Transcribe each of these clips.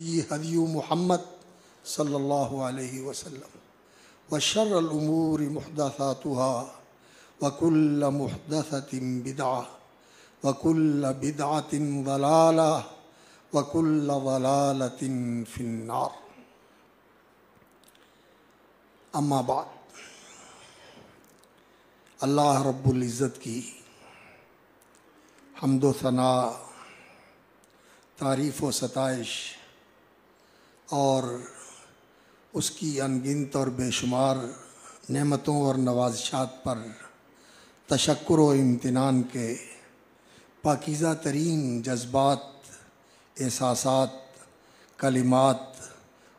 हदीयु मुहम्मद सल्लल्लाहु अलैहि वसल्लम व शर्रुल उमूरि मुहदसातुहा व कुल्लु मुहदसतिन बिदअह व कुल्लु बिदअतिन ज़लालह व कुल्लु ज़लालतिन फिन्नार। अम्मा बाद, अल्लाह रब्बुल इज़्ज़त की हम्दो सना, तारीफ़ व सताइश और उसकी अनगिनत और बेशुमार नेमतों और नवाज़िशात पर तशक्कुर व इम्तिनान के पाकीज़ा तरीन जज्बात, एहसासात, कलिमात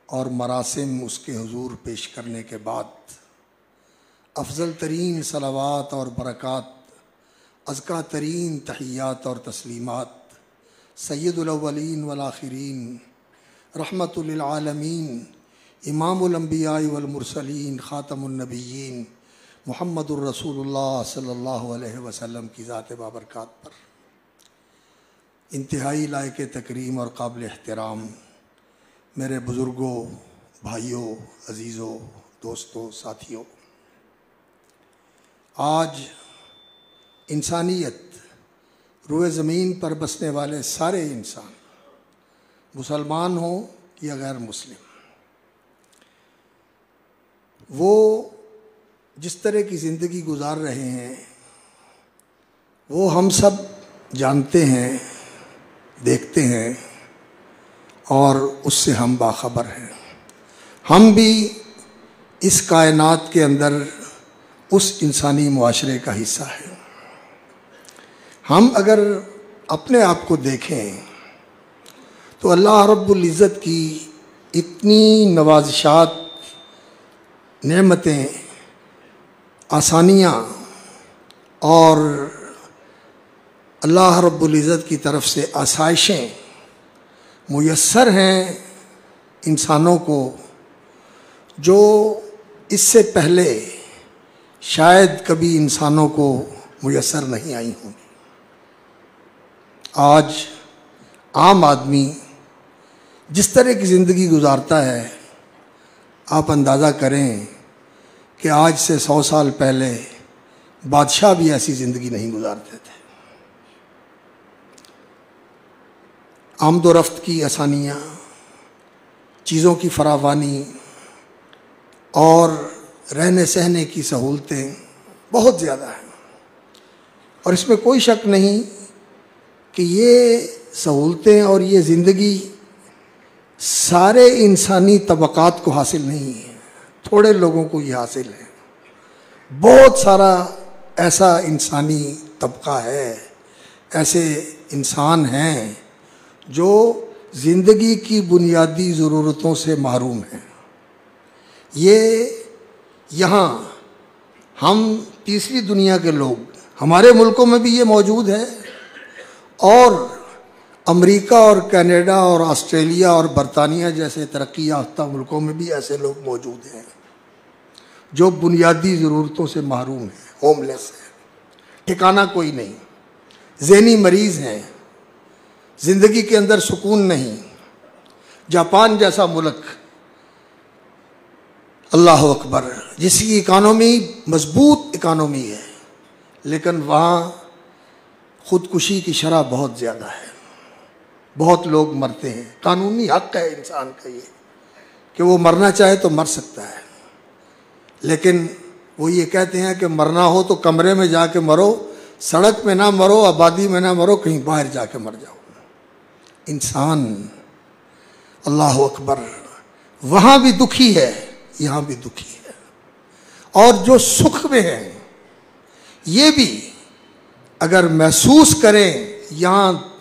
और मरासिम उसके हुजूर पेश करने के बाद अफजल तरीन सलावात और बरक़ात, अज़का तरीन तहियात और तस्लीमात सय्यदुल अव्वलीन वल आखिरीन रहमतुल लिल आलमीन इमामुल अंबिया वल मुरसलीन खातमुन नबिय्यीन मुहम्मदुर रसूलुल्लाह सल्लल्लाहु अलैहि वसल्लम की ज़ात बाबरकात पर इंतहाई लायक तकरीम और काबिल एहतराम मेरे बुज़ुर्गों, भाइयों, अज़ीज़ों, दोस्तों, साथियों, आज इंसानियत, रुए ज़मीन पर बसने वाले सारे इंसान, मुसलमान हो या गैर मुस्लिम, वो जिस तरह की ज़िंदगी गुजार रहे हैं वो हम सब जानते हैं, देखते हैं और उससे हम बाखबर हैं। हम भी इस कायनात के अंदर उस इंसानी मुआशरे का हिस्सा है। हम अगर अपने आप को देखें तो अल्लाह रब्बुल इज़्ज़त की इतनी नवाज़िशात, नेमतें, आसानियाँ और अल्लाह रब्बुल इज़्ज़त की तरफ से आसाइशें मुयस्सर हैं इंसानों को, जो इससे पहले शायद कभी इंसानों को मुयस्सर नहीं आई होंगी। आज आम आदमी जिस तरह की ज़िंदगी गुजारता है, आप अंदाज़ा करें कि आज से 100 साल पहले बादशाह भी ऐसी ज़िंदगी नहीं गुजारते थे। आमदोरफ्त की आसानियाँ, चीज़ों की फरावानी और रहने सहने की सहूलतें बहुत ज़्यादा हैं और इसमें कोई शक नहीं कि ये सहूलतें और ये ज़िंदगी सारे इंसानी तबक़ात को हासिल नहीं है, थोड़े लोगों को ये हासिल है। बहुत सारा ऐसा इंसानी तबक़ा है, ऐसे इंसान हैं जो ज़िंदगी की बुनियादी ज़रूरतों से महरूम हैं। ये यहाँ हम तीसरी दुनिया के लोग, हमारे मुल्कों में भी ये मौजूद है और अमेरिका और कनाडा और ऑस्ट्रेलिया और बरतानिया जैसे तरक्की याफ्ता मुल्कों में भी ऐसे लोग मौजूद हैं जो बुनियादी ज़रूरतों से महरूम हैं, होमलेस हैं, ठिकाना कोई नहीं, ज़हनी मरीज़ हैं, ज़िंदगी के अंदर सुकून नहीं। जापान जैसा मुल्क, अल्लाह अकबर, जिसकी इकानमी मजबूत इकानमी है, लेकिन वहाँ ख़ुदकुशी की शरह बहुत ज़्यादा है, बहुत लोग मरते हैं। कानूनी हक़ है इंसान का ये कि वो मरना चाहे तो मर सकता है, लेकिन वो ये कहते हैं कि मरना हो तो कमरे में जाके मरो, सड़क में ना मरो, आबादी में ना मरो, कहीं बाहर जाके मर जाओ। इंसान, अल्लाह अकबर, वहाँ भी दुखी है, यहाँ भी दुखी है। और जो सुख में है ये भी अगर महसूस करें, यहाँ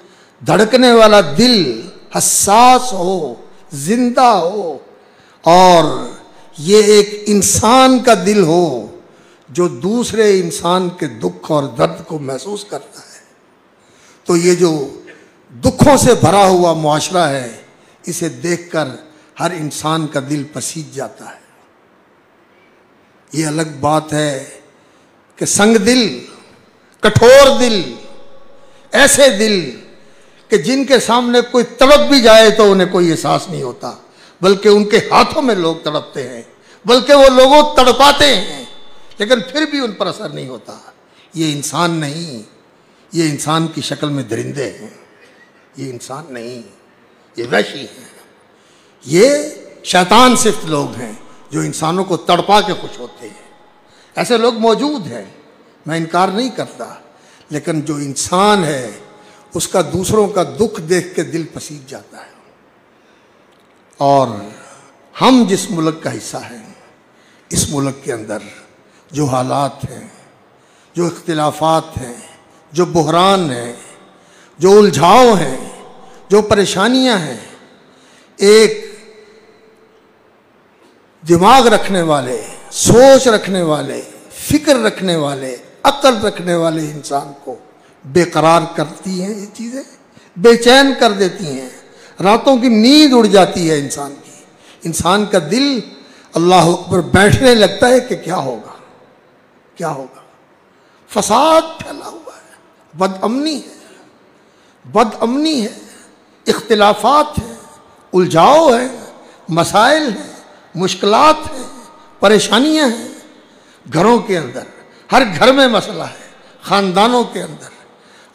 धड़कने वाला दिल हसास हो, जिंदा हो और ये एक इंसान का दिल हो जो दूसरे इंसान के दुख और दर्द को महसूस करता है, तो ये जो दुखों से भरा हुआ मुआशरा है, इसे देखकर हर इंसान का दिल पसीज जाता है। ये अलग बात है कि संग दिल, कठोर दिल, ऐसे दिल कि जिनके सामने कोई तड़प भी जाए तो उन्हें कोई एहसास नहीं होता, बल्कि उनके हाथों में लोग तड़पते हैं, बल्कि वो लोगों तड़पाते हैं, लेकिन फिर भी उन पर असर नहीं होता। ये इंसान नहीं, ये इंसान की शक्ल में दरिंदे हैं, ये इंसान नहीं, ये वैशी हैं, ये शैतान सिफ्त लोग हैं जो इंसानों को तड़पा के खुश होते हैं। ऐसे लोग मौजूद हैं, मैं इनकार नहीं करता, लेकिन जो इंसान है उसका दूसरों का दुख देख के दिल पसीज जाता है। और हम जिस मुल्क का हिस्सा हैं, इस मुल्क के अंदर जो हालात हैं, जो इख्तिलाफात हैं, जो बहरान हैं, जो उलझाव हैं, जो परेशानियां हैं, एक दिमाग रखने वाले, सोच रखने वाले, फिक्र रखने वाले, अक्ल रखने वाले इंसान को बेकरार करती हैं, ये चीज़ें बेचैन कर देती हैं, रातों की नींद उड़ जाती है इंसान की। इंसान का दिल अल्लाह अकबर बैठने लगता है कि क्या होगा, क्या होगा। फसाद फैला हुआ है, बदअमनी है, बदअमनी है, इख्तिलाफात है, उलझाव है, मसाइल हैं, मुश्किलात हैं, परेशानियां हैं। घरों के अंदर, हर घर में मसला है, ख़ानदानों के अंदर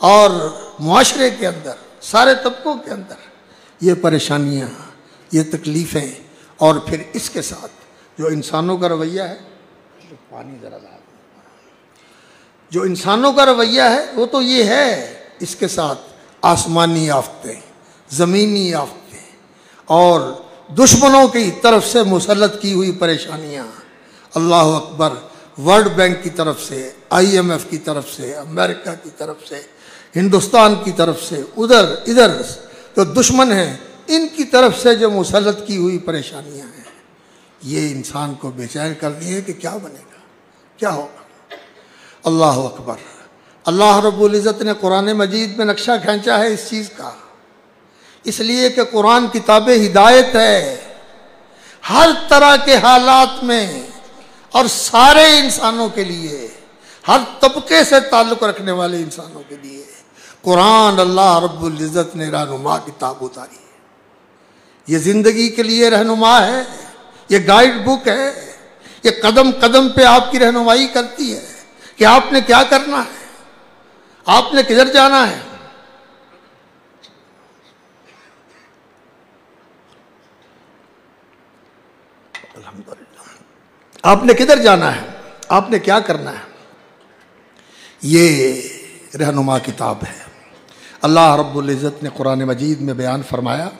और मुआशरे के अंदर, सारे तबकों के अंदर ये परेशानियां, ये तकलीफ़ें। और फिर इसके साथ जो इंसानों का रवैया है, पानी ज़रा ला, जो इंसानों का रवैया है वो तो ये है, इसके साथ आसमानी आफतें, ज़मीनी आफतें और दुश्मनों की तरफ से मुसल्लत की हुई परेशानियाँ। अल्लाह अकबर, वर्ल्ड बैंक की तरफ से, IMF की तरफ से, अमेरिका की तरफ से, हिंदुस्तान की तरफ से, उधर इधर जो दुश्मन हैं इनकी तरफ से जो मुसल्लत की हुई परेशानियाँ हैं, ये इंसान को बेचैन कर दिए कि क्या बनेगा, क्या होगा। अल्लाह अकबर। अल्लाह रब्बुल इज़्ज़त ने कुरान मजीद में नक्शा खींचा है इस चीज़ का, इसलिए कि कुरान किताब हिदायत है हर तरह के हालात में और सारे इंसानों के लिए, हर तबके से ताल्लुक़ रखने वाले इंसानों के लिए कुरान अल्लाह रब्बुल इज़्ज़त ने रहनुमा किताब उतारी है। ये ज़िंदगी के लिए रहनुमा है, ये गाइड बुक है, ये कदम कदम पे आपकी रहनुमाई करती है कि आपने क्या करना है, आपने किधर जाना है। अल्हम्दुलिल्लाह, आपने किधर जाना है, आपने क्या करना है, ये रहनुमा किताब है। अल्लाह रब्बुल इज़्ज़त ने कुरान मजीद में बयान फरमाया,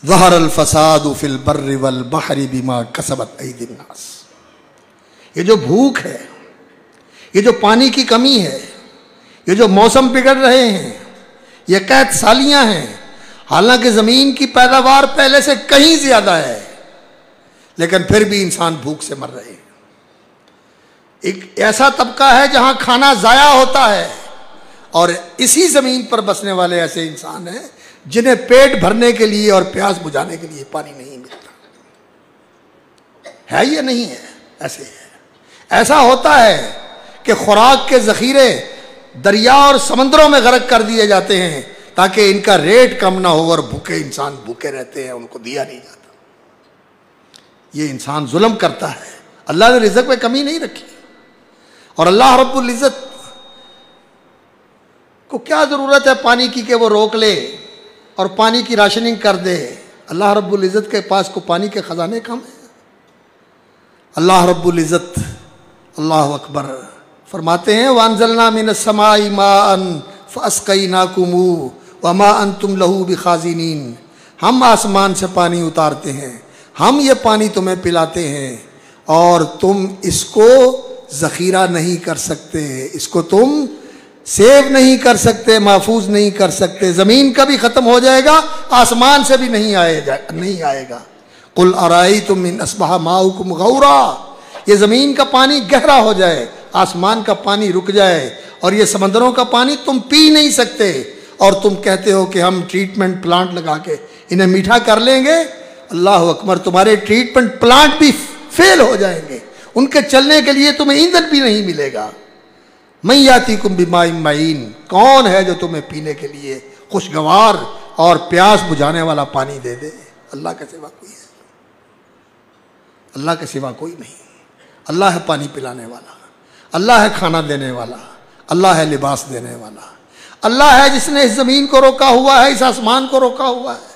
ज़हरल फ़सादु फ़िल बर्रि वल बहरि बिमा कसबत ऐदिन नास। ये जो भूख है, ये जो पानी की कमी है, ये जो मौसम बिगड़ रहे हैं, ये कैद सालियाँ हैं, हालांकि ज़मीन की पैदावार पहले से कहीं ज़्यादा है, लेकिन फिर भी इंसान भूख से मर रहे हैं। एक ऐसा तबका है जहाँ खाना ज़ाया होता है, और इसी ज़मीन पर बसने वाले ऐसे इंसान हैं जिन्हें पेट भरने के लिए और प्यास बुझाने के लिए पानी नहीं मिलता है। ये नहीं है, ऐसे है। ऐसा होता है कि खुराक के ज़ख़ीरे दरिया और समंदरों में गर्क कर दिए जाते हैं ताकि इनका रेट कम ना हो, और भूखे इंसान भूखे रहते हैं, उनको दिया नहीं जाता। ये इंसान जुल्म करता है। अल्लाह ने रिज़्क़ में कमी नहीं रखी, और अल्लाह रब्बुल इज़्ज़त को क्या ज़रूरत है पानी की कि वो रोक ले और पानी की राशनिंग कर दे। अल्लाह रब्बुल इज़्ज़त के पास को पानी के ख़जाने कम है। अल्लाह रब्बुल इज़्ज़त अल्लाह अकबर फरमाते हैं, वांज़लना मिनस समाई माअन फ़अस्क़यनाकुमू वमा अंतुम लहू बिखाज़िनीन। हम आसमान से पानी उतारते हैं, हम ये पानी तुम्हें पिलाते हैं, और तुम इसको ज़ख़ीरा नहीं कर सकते, इसको तुम सेव नहीं कर सकते, महफूज नहीं कर सकते। ज़मीन का भी ख़त्म हो जाएगा, आसमान से भी नहीं आएगा। कुल अरायतुम इन अस्बहा माउकुम गौरा, ये ज़मीन का पानी गहरा हो जाए, आसमान का पानी रुक जाए, और ये समंदरों का पानी तुम पी नहीं सकते, और तुम कहते हो कि हम ट्रीटमेंट प्लांट लगा के इन्हें मीठा कर लेंगे। अल्लाह अकबर, तुम्हारे ट्रीटमेंट प्लांट भी फेल हो जाएंगे, उनके चलने के लिए तुम्हें ईंधन भी नहीं मिलेगा। मैं यातीकुम बिमाइन मईन, कौन है जो तुम्हें पीने के लिए खुशगवार और प्यास बुझाने वाला पानी दे दे। अल्लाह के सिवा कोई है? अल्लाह के सिवा कोई नहीं। अल्लाह है पानी पिलाने वाला, अल्लाह है खाना देने वाला, अल्लाह है लिबास देने वाला, अल्लाह है जिसने इस ज़मीन को रोका हुआ है, इस आसमान को रोका हुआ है।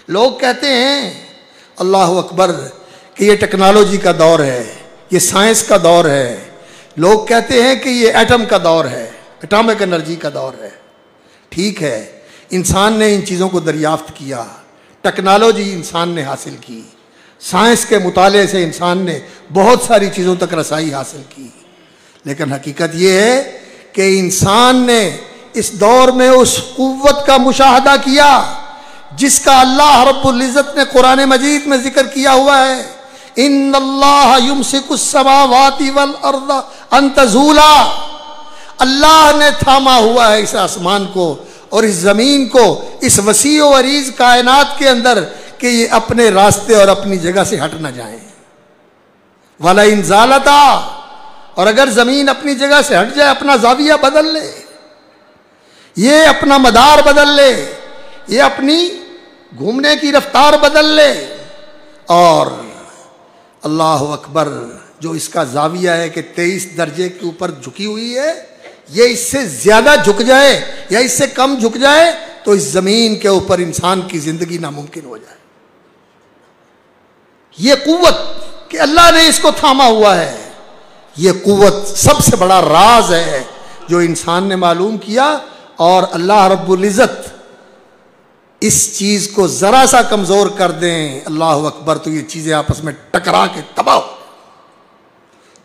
लोग कहते हैं अल्लाह अकबर कि ये टेक्नोलॉजी का दौर है, ये साइंस का दौर है। लोग कहते हैं कि ये एटम का दौर है, एटॉमिक एनर्जी का दौर है। ठीक है, इंसान ने इन चीज़ों को दरियाफ्त किया, टेक्नोलॉजी इंसान ने हासिल की, साइंस के मुताले से इंसान ने बहुत सारी चीज़ों तक रसाई हासिल की। लेकिन हकीकत ये है कि इंसान ने इस दौर में उस कुव्वत का मुशाहदा किया जिसका अल्लाह रब्बुल इज़्ज़त ने कुरान मजीद में जिक्र किया हुआ है। इन्नल्लाह युमसिकुस समावाति वल अर्द अन तज़ूला। अल्लाह ने थामा हुआ है इस आसमान को और इस ज़मीन को, इस वसी व अरीज कायनात के अंदर, कि ये अपने रास्ते और अपनी जगह से हट न जाएं। वला इन ज़ालता, और अगर ज़मीन अपनी जगह से हट जाए, अपना जाविया बदल ले, ये अपना मदार बदल ले, ये अपनी घूमने की रफ्तार बदल ले, और अल्लाह अकबर, जो इसका जाविया है कि 23 दर्जे के ऊपर झुकी हुई है, ये इससे ज़्यादा झुक जाए या इससे कम झुक जाए तो इस ज़मीन के ऊपर इंसान की ज़िंदगी नामुमकिन हो जाए। ये कुव्वत कि अल्लाह ने इसको थामा हुआ है, ये कुव्वत सबसे बड़ा राज है जो इंसान ने मालूम किया। और अल्लाह रब्बुल इज़्ज़त इस चीज़ को ज़रा सा कमज़ोर कर दें, अल्लाह अकबर, तो ये चीज़ें आपस में टकरा के तबाह।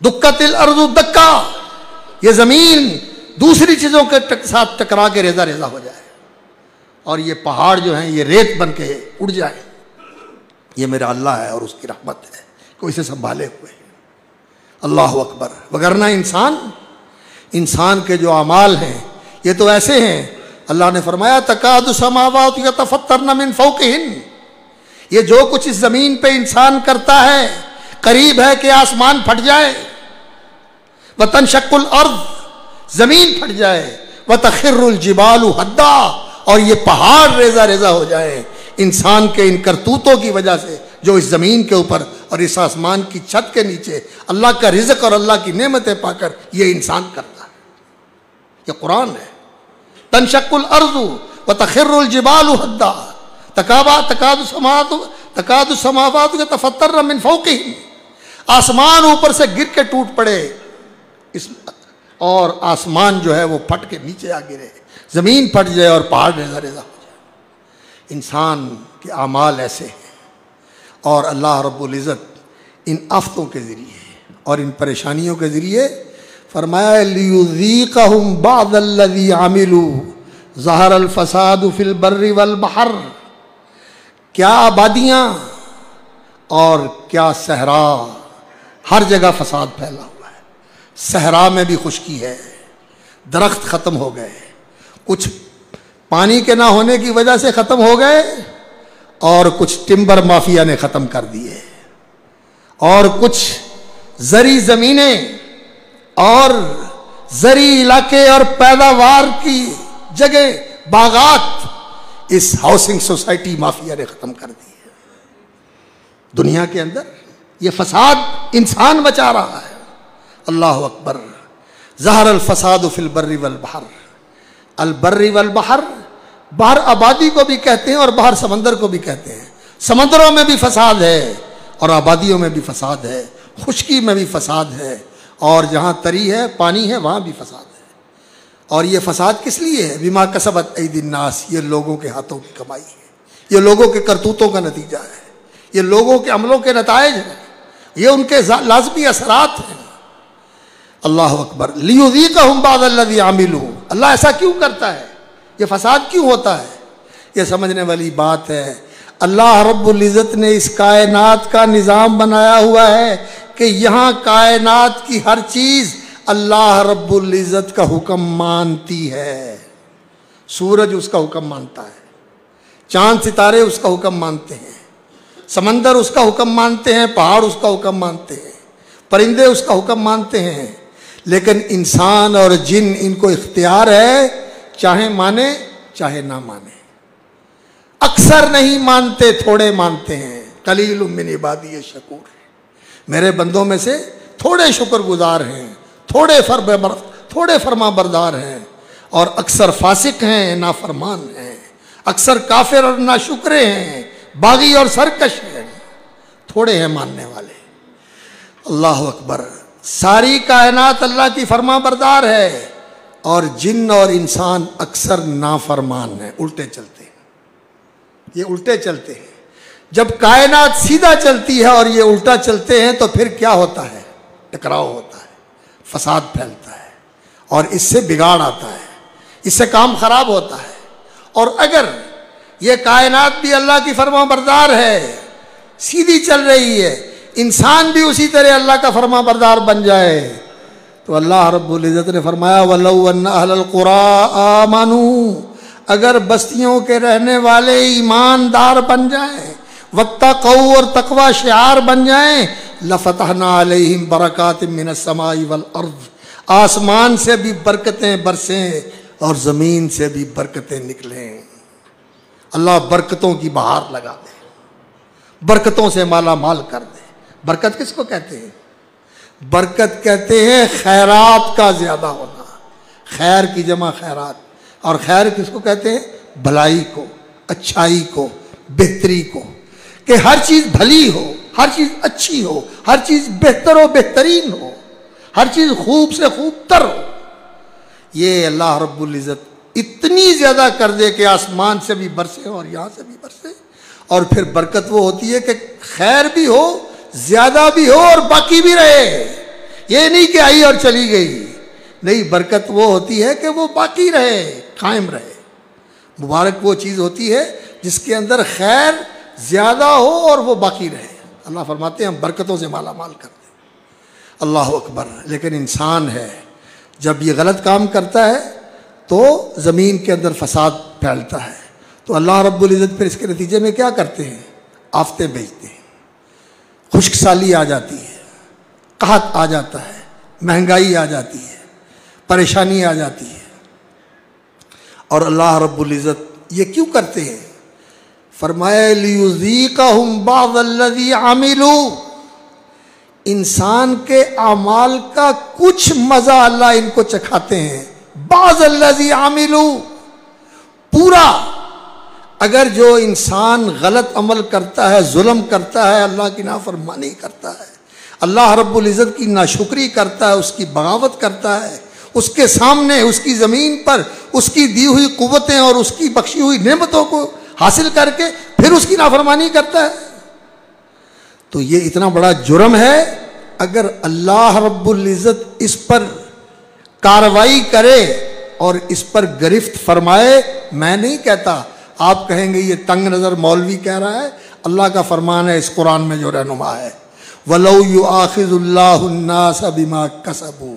दुक्कतिल अर्ज़ु दक्का, ये ज़मीन दूसरी चीज़ों के साथ टकरा के रेजा रेजा हो जाए और ये पहाड़ जो हैं ये रेत बन के उड़ जाए। ये मेरा अल्लाह है और उसकी रहमत है कि इसे संभाले हुए। अल्लाह अकबर। वगरना इंसान के जो अमाल हैं ये तो ऐसे हैं, अल्लाह ने फरमाया तकादु समावातु यतफत्तरन मिन फौकिहिन, ये जो कुछ इस ज़मीन पे इंसान करता है करीब है कि आसमान फट जाए, व तनशक्कुल अर्द, ज़मीन फट जाए, व तखिर्रुल जिबालु हद्दा, और ये पहाड़ रेजा रेजा हो जाए इंसान के इन करतूतों की वजह से जो इस ज़मीन के ऊपर और इस आसमान की छत के नीचे अल्लाह का रिज़्क़ और अल्लाह की नेमतें पाकर ये इंसान करता है। ये कुरान है। तनशक्कुल अर्ज़ु व तखिर्रुल जिबालु हद्दा तकादु समावातु यतफत्तरन मिन फौकिहिन, आसमान ऊपर से गिर के टूट पड़े और आसमान जो है वो फट के नीचे आ गिरे, ज़मीन फट जाए और पहाड़ रेजा रेजा हो जाए। इंसान के आमाल ऐसे हैं और अल्लाह रब्बुल इज़्ज़त इन आफतों के ज़रिए और इन परेशानियों के ज़रिए फरमाया लियुज़ीक़हुम बअदल्लज़ी आमिलू ज़हरल फ़सादु फ़िल बर्रि वल बहर। क्या आबादियाँ और क्या सहरा, हर जगह फसाद फैला हुआ है। सहरा में भी खुश्की है, दरख्त ख़त्म हो गए, कुछ पानी के ना होने की वजह से ख़त्म हो गए और कुछ टिम्बर माफिया ने ख़त्म कर दिए, और कुछ ज़री ज़मीनें और ज़री इलाके और पैदावार की जगह बागात इस हाउसिंग सोसाइटी माफिया ने ख़त्म कर दी है। दुनिया के अंदर ये फसाद इंसान मचा रहा है। अल्लाह अकबर। ज़हरल फ़सादु फ़िल बर्रि वल बहर। अल बर्रि वल बहर, बाहर आबादी को भी कहते हैं और बाहर समंदर को भी कहते हैं। समंदरों में भी फसाद है और आबादियों में भी फसाद है, खुश्की में भी फसाद है, और जहाँ तरी है पानी है वहाँ भी फसाद है। और ये फसाद किस लिए है? बिमा कसबत ऐदिन नास, ये लोगों के हाथों की कमाई है, ये लोगों के करतूतों का नतीजा है, ये लोगों के अमलों के नताइज हैं, ये उनके लाजमी असरात हैं। अल्लाह अकबर। लियुज़ीक़हुम बअदल्लज़ी आमिलू, अल्लाह ऐसा क्यों करता है, ये फसाद क्यों होता है? ये समझने वाली बात है। अल्लाह रब्बुल इज़्ज़त ने इस कायनात का निज़ाम बनाया हुआ है कि यहाँ कायनात की हर चीज़ अल्लाह रब्बुल इज़्ज़त का हुक्म मानती है। सूरज उसका हुक्म मानता है, चांद सितारे उसका हुक्म मानते हैं, समंदर उसका हुक्म मानते हैं, पहाड़ उसका हुक्म मानते हैं, परिंदे उसका हुक्म मानते हैं। लेकिन इंसान और जिन, इनको इख्तियार है, चाहे माने चाहे ना माने। अक्सर नहीं मानते, थोड़े मानते हैं। कलीलुम मिन इबादी शकूर, मेरे बंदों में से थोड़े शुक्रगुजार हैं, थोड़े फरमा बरदार हैं, और अक्सर फासिक हैं, नाफरमान हैं। अक्सर काफिर और नाशुक्रे हैं, बागी और सरकश हैं, थोड़े हैं मानने वाले। अल्लाह अकबर। सारी कायनात अल्लाह की फरमा बरदार है, और जिन्न और इंसान अक्सर नाफरमान हैं, उल्टे चलते हैं। ये उल्टे चलते हैं। जब कायनात सीधा चलती है और ये उल्टा चलते हैं तो फिर क्या होता है? टकराव होता है, फसाद फैलता है, और इससे बिगाड़ आता है, इससे काम खराब होता है। और अगर ये कायनात भी अल्लाह की फरमा बरदार है, सीधी चल रही है, इंसान भी उसी तरह अल्लाह का फरमा बरदार बन जाए, तो अल्लाह रब्बुल इज़्ज़त ने फरमाया वलौ अन्न अहलल कुरा आमनू, अगर बस्तियों के रहने वाले ईमानदार बन जाएं, वत्तक़ौ और तकवा शिआर बन जाएं, लफ़तहना अलैहिम बरकातिम मिनस समाई वल अर्ज़, आसमान से भी बरकतें बरसें और ज़मीन से भी बरकतें निकलें। अल्लाह बरकतों की बहार लगा दे, बरकतों से माला माल कर दे। बरकत किसको कहते हैं? बरकत कहते हैं खैरात का ज़्यादा होना, खैर की जमा खैरात। और खैर किसको कहते हैं? भलाई को, अच्छाई को, बेहतरी को, कि हर चीज़ भली हो, हर चीज़ अच्छी हो, हर चीज़ बेहतर हो, बेहतरीन हो, हर चीज़ खूब से खूब तर हो। ये अल्लाह रब्बुल इज़्ज़त इतनी ज़्यादा कर दे कि आसमान से भी बरसे और यहाँ से भी बरसे। और फिर बरकत वो होती है कि खैर भी हो, ज़्यादा भी हो और बाकी भी रहे। ये नहीं कि आई और चली गई, नहीं, बरकत वो होती है कि वो बाकी रहे, कायम रहे। मुबारक वो चीज़ होती है जिसके अंदर खैर ज़्यादा हो और वो बाकी रहे। अल्लाह फरमाते हैं हम बरकतों से माला माल कर दें। अल्लाह अकबर। लेकिन इंसान है, जब ये गलत काम करता है तो ज़मीन के अंदर फसाद फैलता है, तो अल्लाह रब्बुल इज़्ज़त फिर इसके नतीजे में क्या करते हैं? आफतें भेजते हैं, खुश्क साली आ जाती है, कहत आ जाता है, महंगाई आ जाती है, परेशानी आ जाती है। और अल्लाह रब्बुल इज़्ज़त ये क्यों करते हैं? फरमाया लियुज़ीक़हुम बाज़ल्लज़ी अमिलू, इंसान के अमाल का कुछ मज़ा अल्लाह इनको चखाते हैं। बाज़ल्लज़ी अमिलू, पूरा। अगर जो इंसान गलत अमल करता है, जुल्म करता है, अल्लाह की नाफरमानी करता है, अल्लाह रब्बुल इज़्ज़त की नाशुक्री करता है, उसकी बगावत करता है, उसके सामने, उसकी ज़मीन पर उसकी दी हुई कुव्वतें और उसकी बख्शी हुई नेमतों को हासिल करके फिर उसकी नाफरमानी करता है, तो ये इतना बड़ा जुर्म है। अगर अल्लाह रब्बुल इज़्ज़त इस पर कार्रवाई करे और इस पर गिरफ्त फरमाए, मैं नहीं कहता, आप कहेंगे ये तंग नज़र मौलवी कह रहा है, अल्लाह का फरमान है इस कुरान में जो रहनुमा है, वलौ युआखिज़ुल्लाहु अन्नास बिमा कसबू,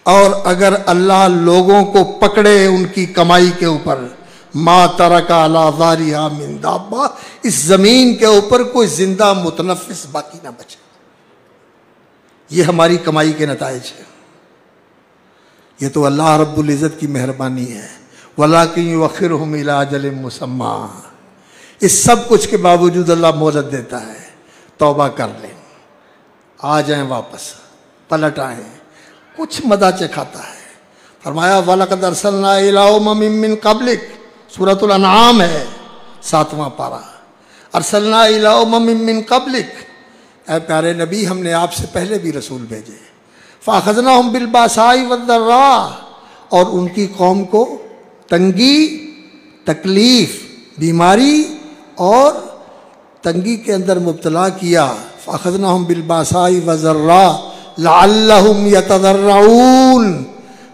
और अगर अल्लाह लोगों को पकड़े उनकी कमाई के ऊपर, मा तरका अला ज़ारिहा मिन दाब्बा, इस ज़मीन के ऊपर कोई जिंदा मुतनफ़िस बाकी ना बचे। ये हमारी कमाई के नताइज है, ये तो अल्लाह रब्बुल इज़्ज़त की मेहरबानी है। वलाकिन युअख़िरुहुम इला अजलिम मुसम्मा, इस सब कुछ के बावजूद अल्लाह मोहलत देता है, तौबा कर लें, आ जाएं वापस, पलट आएँ, कुछ मदा चखाता है। फरमाया वलक़द अरसलना इला उममिन मिन क़ब्लिक, सूरतुल अनआम है 7वां पारा। अरसलना इला उममिन मिन क़ब्लिक, ऐ प्यारे नबी हमने आपसे पहले भी रसूल भेजे। फ़अख़ज़नाहुम बिलबासाई वद्दर्रा, और उनकी कौम को तंगी, तकलीफ़, बीमारी और तंगी के अंदर मुब्तला किया। फ़अख़ज़नाहुम बिलबासाई वज़र्रा लअल्लहुम यतज़र्रऊन,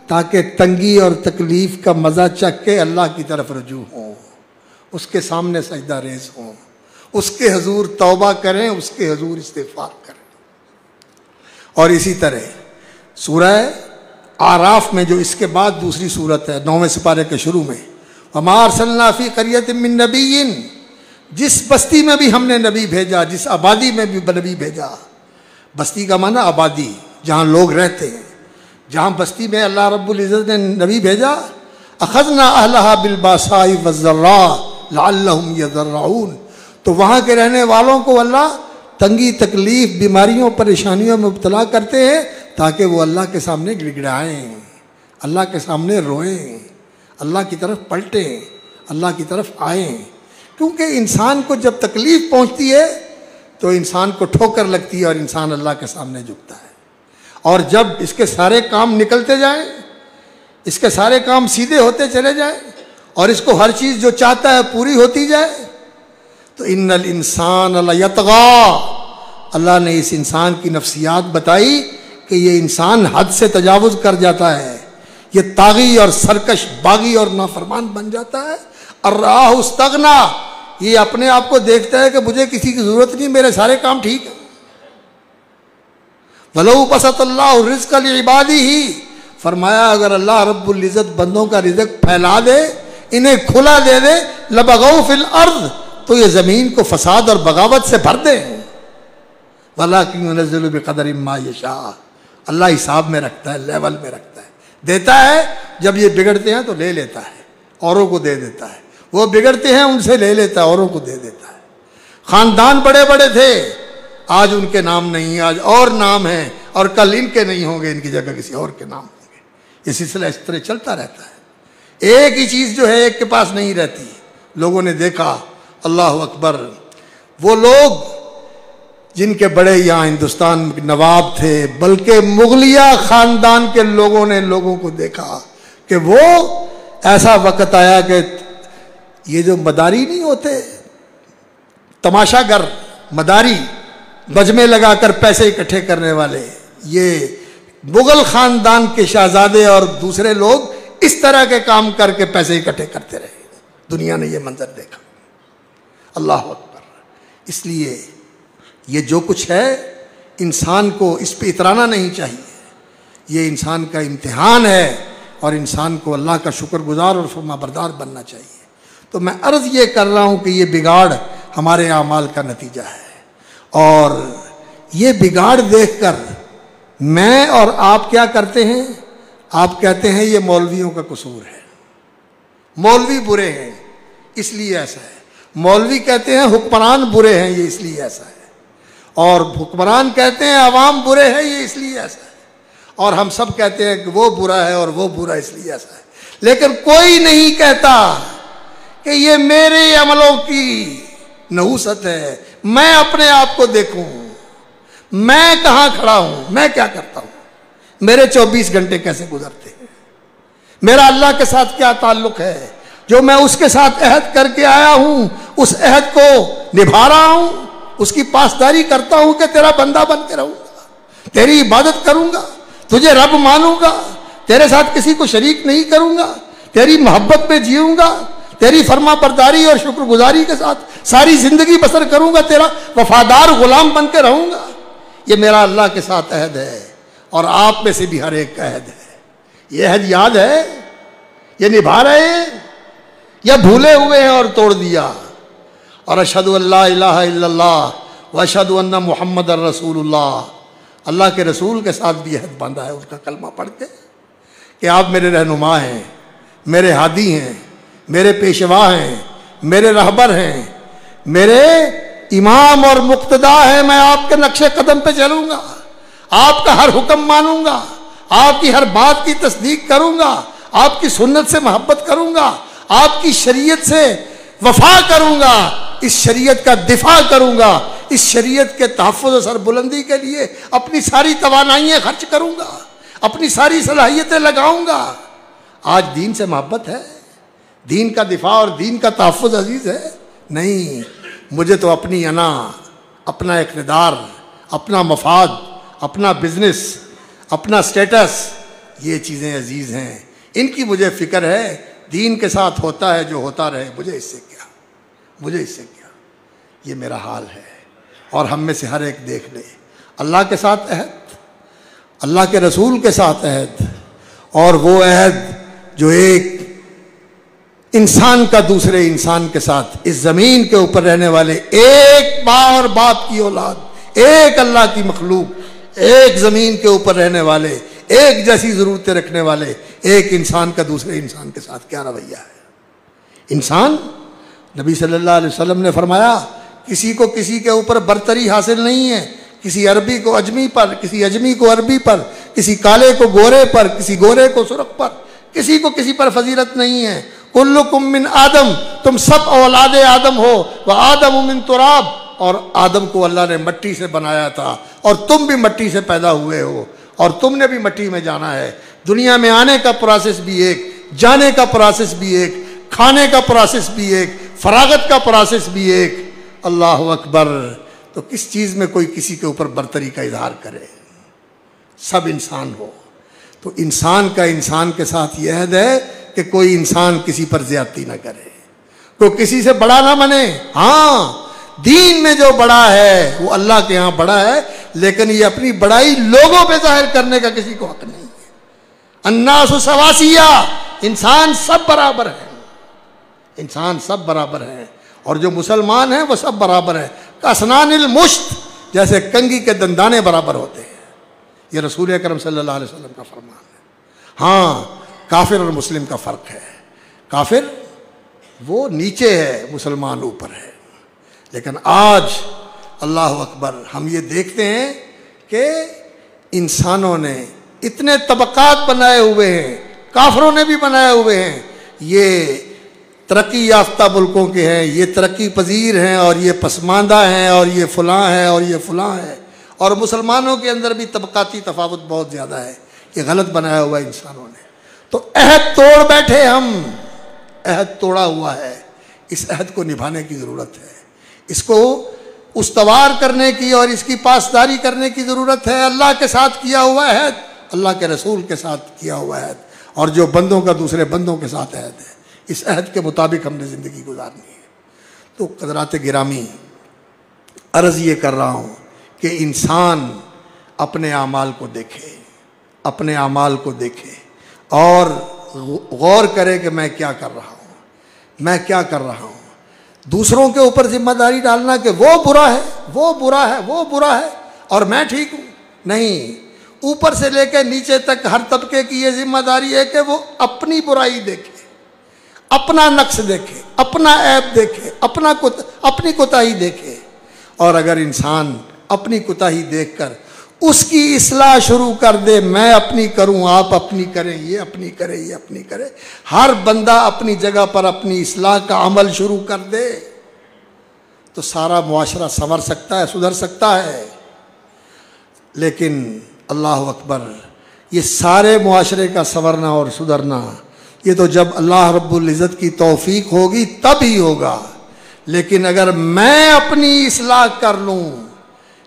ताकि तंगी और तकलीफ़ का मज़ा चख के अल्लाह की तरफ रजू हों, उसके सामने सजदा रेज़ हों, उसके हजूर तौबा करें, उसके हजूर इस्तिग़फ़ार करें। और इसी तरह सूरह आराफ में जो इसके बाद दूसरी सूरत है 9वें सिपारे के शुरू में, वमा अरसलना फ़ी क़रयतिन मिन नबिय्यिन, जिस बस्ती में भी हमने नबी भेजा, जिस आबादी में भी नबी भेजा, बस्ती का माना आबादी, जहाँ लोग रहते हैं, जहाँ बस्ती में अल्लाह रब्बुल इज़्ज़त ने नबी भेजा, अखज़ना अहलहा बिलबासाई वज़र्रा लअल्लहुम यज़र्रऊन। तो वहाँ के रहने वालों को अल्लाह तंगी तकलीफ बीमारियों परेशानियों में मुब्तला करते हैं ताकि वो अल्लाह के सामने गिड़गिड़ाएं, अल्लाह के सामने रोएं, अल्लाह की तरफ पलटें, अल्लाह की तरफ आएं। क्योंकि इंसान को जब तकलीफ पहुंचती है तो इंसान को ठोकर लगती है और इंसान अल्लाह के सामने झुकता है। और जब इसके सारे काम निकलते जाएं, इसके सारे काम सीधे होते चले जाएं और इसको हर चीज़ जो चाहता है पूरी होती जाए, तो इन्नल इंसान लयतगा, अल्लाह ने इस इंसान की नफ्सियात बताई कि ये इंसान हद से तजावुज़ कर जाता है, ये तागी और सरकश बागी और नाफरमान बन जाता है। अर्राह उस्तगना, ये अपने आप को देखता है कि मुझे किसी की ज़रूरत नहीं, मेरे सारे काम ठीक है। वलौ बसतल्लाहु रिज़्क़ लिइबादिही, फरमाया अगर अल्लाह रब्बुल इज़्ज़त बंदों का रिज़्क़ फैला दे, इन्हें खुला दे दे, लबगौ फिल अर्ज़, तो ये ज़मीन को फसाद और बगावत से भर दे। वलाकिन युनज़्ज़िलु बिक़दरि मा यशा, अल्लाह हिसाब में रखता है, लेवल में रखता है, देता है। जब ये बिगड़ते हैं तो ले लेता है, औरों को दे देता है। वो बिगड़ते हैं उनसे ले लेता है, औरों को दे देता है। ख़ानदान बड़े बड़े थे, आज उनके नाम नहीं, आज और नाम हैं, और कल इनके नहीं होंगे, इनकी जगह किसी और के नाम होंगे। ये सिलसिला इस तरह चलता रहता है। एक ही चीज़ जो है एक के पास नहीं रहती। लोगों ने देखा, अल्लाह अकबर, वो लोग जिनके बड़े यहाँ हिंदुस्तान में नवाब थे, बल्कि मुगलिया ख़ानदान के लोगों ने लोगों को देखा कि वो ऐसा वक़्त आया कि ये जो मदारी नहीं होते, तमाशागर मदारी, बजमे लगाकर पैसे इकट्ठे करने वाले, ये मुगल ख़ानदान के शहजादे और दूसरे लोग इस तरह के काम करके पैसे इकट्ठे करते रहे। दुनिया ने ये मंजर देखा। अल्लाह अकबर। इसलिए ये जो कुछ है इंसान को इस पे इतराना नहीं चाहिए। ये इंसान का इम्तिहान है और इंसान को अल्लाह का शुक्रगुजार और फरमाबरदार बनना चाहिए। तो मैं अर्ज़ ये कर रहा हूँ कि ये बिगाड़ हमारे आमाल का नतीजा है, और ये बिगाड़ देखकर मैं और आप क्या करते हैं? आप कहते हैं ये मौलवियों का कसूर है, मौलवी बुरे हैं इसलिए ऐसा है। मौलवी कहते हैं हुक्मरान बुरे हैं, ये इसलिए ऐसा है। और हुक्मरान कहते हैं अवाम बुरे हैं, ये इसलिए ऐसा है। और हम सब कहते हैं कि वो बुरा है और वो बुरा इसलिए ऐसा है। लेकिन कोई नहीं कहता कि ये मेरे अमलों की नहुसत है, मैं अपने आप को देखूं, मैं कहाँ खड़ा हूं, मैं क्या करता हूं, मेरे 24 घंटे कैसे गुजरते हैं, मेरा अल्लाह के साथ क्या ताल्लुक है, जो मैं उसके साथ अहद करके आया हूं उस अहद को निभा रहा हूं, उसकी पासदारी करता हूं कि तेरा बंदा बन के रहूंगा, तेरी इबादत करूंगा, तुझे रब मानूंगा, तेरे साथ किसी को शरीक नहीं करूंगा, तेरी मोहब्बत में जीऊंगा, तेरी फर्मा बरदारी और शुक्रगुजारी के साथ सारी जिंदगी बसर करूंगा, तेरा वफादार गुलाम बन के रहूंगा। ये मेरा अल्लाह के साथ अहद है और आप में से भी हर एक का अहद है। ये अहद याद है, ये निभा रहे हैं या भूले हुए हैं और तोड़ दिया? और अशहदु अल्ला इलाहा इल्लल्लाह व अशहदु अन्ना मुहम्मद रसूलुल्लाह, अल्लाह के रसूल के साथ भी अहद बांधा है उसका कलमा पढ़ के कि आप मेरे रहनुमा हैं, मेरे हादी हैं, मेरे पेशवा हैं, मेरे रहबर हैं, मेरे इमाम और मुक्तदा है, मैं आपके नक्शे कदम पे चलूंगा, आपका हर हुक्म मानूंगा, आपकी हर बात की तस्दीक करूंगा, आपकी सुन्नत से मोहब्बत करूंगा, आपकी शरीयत से वफा करूंगा, इस शरीयत का दिफा करूंगा, इस शरीयत के तहफ़्फ़ुज़ और सरबुलंदी के लिए अपनी सारी तवानाइयाँ खर्च करूंगा, अपनी सारी सलाहियतें लगाऊंगा। आज दीन से मोहब्बत है, दीन का दिफा और दीन का तहफ़्फ़ुज़ अजीज़ है? नहीं, मुझे तो अपनी अना, अपना इक़्तिदार, अपना मफाद, अपना बिजनेस, अपना स्टेटस, ये चीज़ें अजीज़ हैं, इनकी मुझे फ़िक्र है। दीन के साथ होता है जो होता रहे, मुझे इससे क्या, मुझे इससे क्या, ये मेरा हाल है। और हम में से हर एक देख ले, अल्लाह के साथ अहद, अल्लाह के रसूल के साथ अहद, और वो अहद जो एक इंसान का दूसरे इंसान के साथ, इस ज़मीन के ऊपर रहने वाले एक माँ और बाप की औलाद, एक अल्लाह की मखलूक, एक ज़मीन के ऊपर रहने वाले एक जैसी ज़रूरतें रखने वाले एक इंसान का दूसरे इंसान के साथ क्या रवैया है। इंसान, नबी सल्लल्लाहु अलैहि वसल्लम ने फरमाया, किसी को किसी के ऊपर बरतरी हासिल नहीं है, किसी अरबी को अजमी पर, किसी अजमी को अरबी पर, किसी काले को गोरे पर, किसी गोरे को सुर्ख पर, किसी को किसी पर फजीलत नहीं है। कुल्लुकुम मिन आदम, तुम सब औलादे आदम हो, व आदम मिन तुराब, और आदम को अल्लाह ने मट्टी से बनाया था और तुम भी मट्टी से पैदा हुए हो और तुमने भी मट्टी में जाना है। दुनिया में आने का प्रोसेस भी एक, जाने का प्रोसेस भी एक, खाने का प्रोसेस भी एक, फरागत का प्रोसेस भी एक। अल्लाह अकबर। तो किस चीज़ में कोई किसी के ऊपर बरतरी का इजहार करे? सब इंसान हो तो इंसान का इंसान के साथ यह अहद है कि कोई इंसान किसी पर ज्यादती ना करे, कोई किसी से बड़ा ना बने। हाँ, दीन में जो बड़ा है वो अल्लाह के यहाँ बड़ा है, लेकिन ये अपनी बड़ाई लोगों पे जाहिर करने का किसी को हक नहीं है। अन्नासु सवासिया, इंसान सब बराबर है, इंसान सब बराबर है, और जो मुसलमान हैं वो सब बराबर है। कसनानिल मुश्त, जैसे कंगी के दंदाने बराबर होते हैं। ये रसूल अकरम सल्लल्लाहु अलैहि वसल्लम का फरमान है। हाँ, काफिर और मुस्लिम का फ़र्क है। काफिर वो नीचे है, मुसलमान ऊपर है। लेकिन आज अल्लाह अकबर, हम ये देखते हैं कि इंसानों ने इतने तबकात बनाए हुए हैं, काफिरों ने भी बनाए हुए हैं। ये तरक्की याफ्ता मुल्कों के हैं, ये तरक्की पजीर हैं, और ये पसमानदा हैं, और ये फ़लाँ है, और ये फ़लाँ है। और मुसलमानों के अंदर भी तबकाती तफावत बहुत ज़्यादा है। ये गलत बनाया हुआ है इंसानों ने। तो अहद तोड़ बैठे हम, अहद तोड़ा हुआ है, इस अहद को निभाने की ज़रूरत है, इसको उस्तवार करने की और इसकी पासदारी करने की ज़रूरत है। अल्लाह के साथ किया हुआ अहद, अल्लाह के रसूल के साथ किया हुआ अहद, और जो बंदों का दूसरे बंदों के साथ अहद है, इस अहद के मुताबिक हमने ज़िंदगी गुजारनी है। तो क़दरात गिरामी, अर्ज़ ये कर रहा हूँ कि इंसान अपने आमाल को देखे, अपने आमाल को देखे और गौर करे कि मैं क्या कर रहा हूँ, मैं क्या कर रहा हूँ। दूसरों के ऊपर जिम्मेदारी डालना कि वो बुरा है, वो बुरा है, वो बुरा है और मैं ठीक हूँ, नहीं। ऊपर से लेकर नीचे तक हर तबके की ये जिम्मेदारी है कि वो अपनी बुराई देखे, अपना नक्श देखे, अपना ऐब देखे, अपनी कोताही देखे। और अगर इंसान अपनी कोताही देखकर उसकी इस्लाह शुरू कर दे, मैं अपनी करूं, आप अपनी करें, ये अपनी करे, ये अपनी करे, हर बंदा अपनी जगह पर अपनी इस्लाह का अमल शुरू कर दे, तो सारा मुआशरा संवर सकता है, सुधर सकता है। लेकिन अल्लाह अकबर, ये सारे मुआशरे का संवरना और सुधरना, ये तो जब अल्लाह रब्बुल इज़्ज़त की तौफीक होगी तब ही होगा। लेकिन अगर मैं अपनी इस्लाह कर लूँ,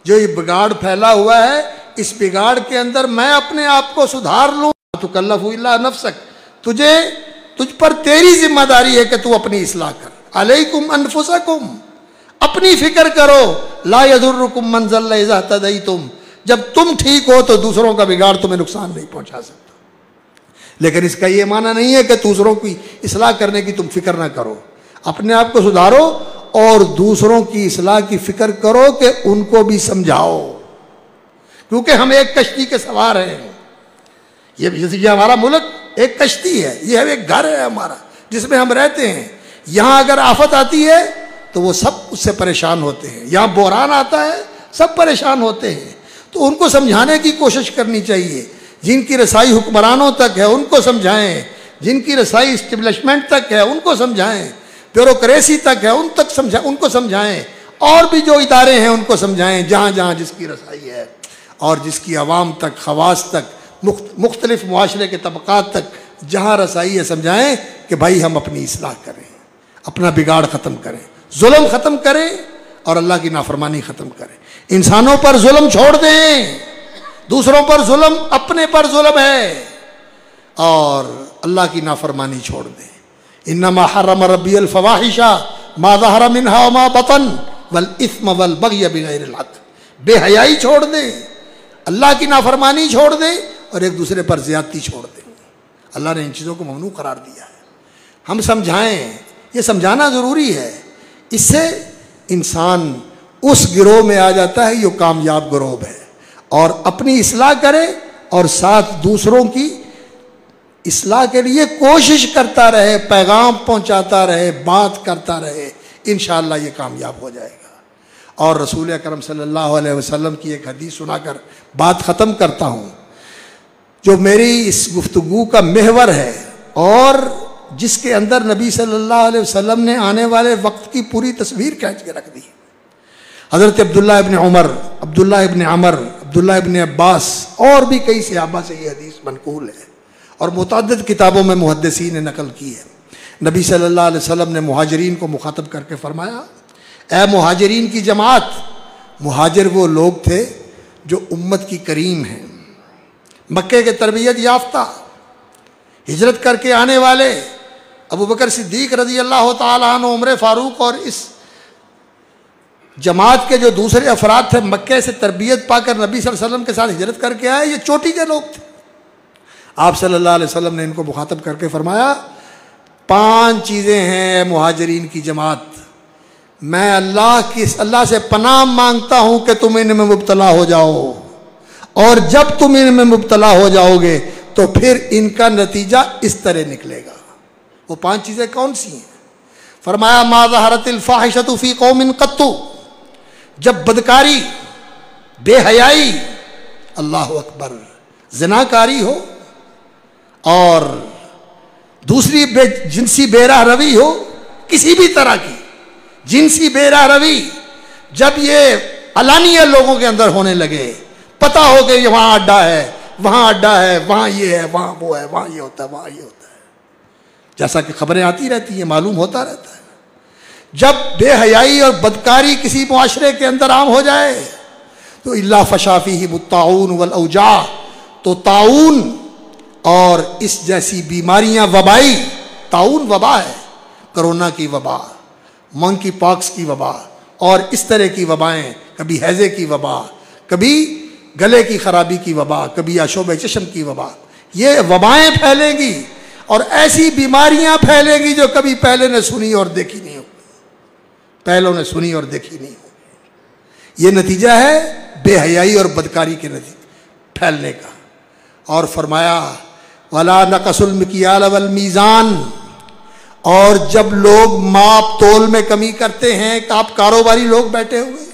जो ये बिगाड़ फैला हुआ है, इस बिगाड़ के अंदर मैं अपने आप को सुधार लूँ, तुकल्लफु इल्ला नफ्सक, तुझ पर तेरी जिम्मेदारी है कि तू अपनी इस्लाह कर। अलैकुम अनफुसकुम, अपनी फिक्र करो। ला यदुर्रुकुम मन ज़ल्ला इज़ा तदैतुम, जब तुम ठीक हो तो दूसरों का बिगाड़ तुम्हें नुकसान नहीं पहुंचा सकता। लेकिन इसका ये माना नहीं है कि दूसरों की इस्लाह करने की तुम फिक्र ना करो, अपने आप को सुधारो और दूसरों की इस्लाह की फिक्र करो कि उनको भी समझाओ, क्योंकि हम एक कश्ती के सवार हैं। ये हमारा मुल्क एक कश्ती है, ये एक घर है हमारा जिसमें हम रहते हैं। यहाँ अगर आफत आती है तो वो सब उससे परेशान होते हैं, यहाँ बोरान आता है सब परेशान होते हैं। तो उनको समझाने की कोशिश करनी चाहिए। जिनकी रसाई हुक्मरानों तक है उनको समझाएं, जिनकी रसाई इस्टेब्लिशमेंट तक है उनको समझाएं, ब्यूरोक्रेसी तक है उनको समझाएं, और भी जो इदारे हैं उनको समझाएं, जहाँ जहाँ जिसकी रसाई है, और जिसकी आवाम तक, खवास तक, मुख्तलिफ मुआशरे के तबकात तक जहाँ रसाई है, समझाएं कि भाई हम अपनी इस्लाह करें, अपना बिगाड़ ख़त्म करें, जुल्म ख़त्म करें और अल्लाह की नाफरमानी ख़त्म करें। इंसानों पर जुल्म छोड़ दें, दूसरों पर जुल्म अपने पर जुल्म है, और अल्लाह की नाफरमानी छोड़ दें। इन्नमा हर्रम रब्बियल फवाहिशा मा ज़हरा मिन्हा व मा बतन वल इस्म वल बग़य बिग़ैरिल हक़, बेहयाई छोड़ दें, अल्लाह की नाफरमानी छोड़ दें और एक दूसरे पर ज़्यादती छोड़ दें। अल्लाह ने इन चीज़ों को ममनू करार दिया है। हम समझाएं, ये समझाना ज़रूरी है। इससे इंसान उस गिरोह में आ जाता है जो कामयाब गिरोह है, और अपनी इस्लाह करे और साथ दूसरों की इस्लाह के लिए कोशिश करता रहे, पैगाम पहुंचाता रहे, बात करता रहे, इंशाअल्लाह ये कामयाब हो जाएगा। और रसूल अकरम सल्लल्लाहु अलैहि वसल्लम की एक हदीस सुनाकर बात ख़त्म करता हूँ, जो मेरी इस गुफ्तगू का महवर है और जिसके अंदर नबी सल्लल्लाहु अलैहि वसल्लम ने आने वाले वक्त की पूरी तस्वीर खींच के रख दी। हज़रत अब्दुल्लाह इब्न उमर, अब्दुल्लाह इब्न अमर, अब्दुल्लाह इब्न अब्बास और भी कई सहाबा से ये हदीस मनकूल है और मुतअद्दिद किताबों में मुहद्दिसीन ने नकल की है। नबी सल्लल्लाहु अलैहि वसल्लम ने मुहाजिरीन को मुखातब करके फरमाया, ए मुहाजिरीन की जमात। मुहाजिर वो लोग थे जो उम्मत की करीम हैं, मक्के के तरबियत याफ्ता, हिजरत करके आने वाले अबू बकर सिद्दीक रज़ी अल्लाह तआला अन्हु, उमर फारूक और इस जमात के जो दूसरे अफराद थे, मक्के से तरबियत पाकर नबी सल्लल्लाहु अलैहि वसल्लम के साथ हिजरत करके आए, ये चोटी के लोग थे। आप सल्लल्लाहु अलैहि वसल्लम ने इनको मुखातब करके फरमाया, 5 चीज़ें हैं मुहाजिरीन की जमात, मैं अल्लाह से पनाह मांगता हूं कि तुम इनमें मुब्तला हो जाओ, और जब तुम इनमें मुब्तला हो जाओगे तो फिर इनका नतीजा इस तरह निकलेगा। वो 5 चीज़ें कौन सी हैं? फरमाया, मा ज़हरतिल फ़ाहिशतु फ़ी क़ौमिन क़त्तु, जब बदकारी, बेहयाई, अल्लाह अकबर, ज़िनाकारी हो और दूसरी जिनसी बेराह रवी हो, किसी भी तरह की जिनसी बेराह रवी, जब ये अलानिया लोगों के अंदर होने लगे, पता हो गया वहाँ अड्डा है, वहाँ अड्डा है, वहाँ ये है, वहाँ वो है, वहाँ ये होता है, वहाँ ये होता है, जैसा कि खबरें आती रहती हैं, मालूम होता रहता है। जब बेहयाई और बदकारी किसी मुआशरे के अंदर आम हो जाए तो इल्ला फशाफी ही मुत्ताउन वल औजा, तो ताउन और इस जैसी बीमारियां, वबाई, ताउन वबा है, कोरोना की वबा, मंकी पॉक्स की वबा और इस तरह की वबाएं, कभी हैजे की वबा, कभी गले की खराबी की वबा, कभी आशोब चश्म की वबा, ये वबाएं फैलेंगी और ऐसी बीमारियां फैलेंगी जो कभी पहले ने सुनी और देखी नहीं होगी, पहलों ने सुनी और देखी नहीं होगी। ये नतीजा है बेहयाई और बदकारी के नतीजे फैलने का। और फरमाया, वला नकसुल मिकियाल वल मीज़ान, और जब लोग माप तोल में कमी करते हैं, आप कारोबारी लोग बैठे हुए,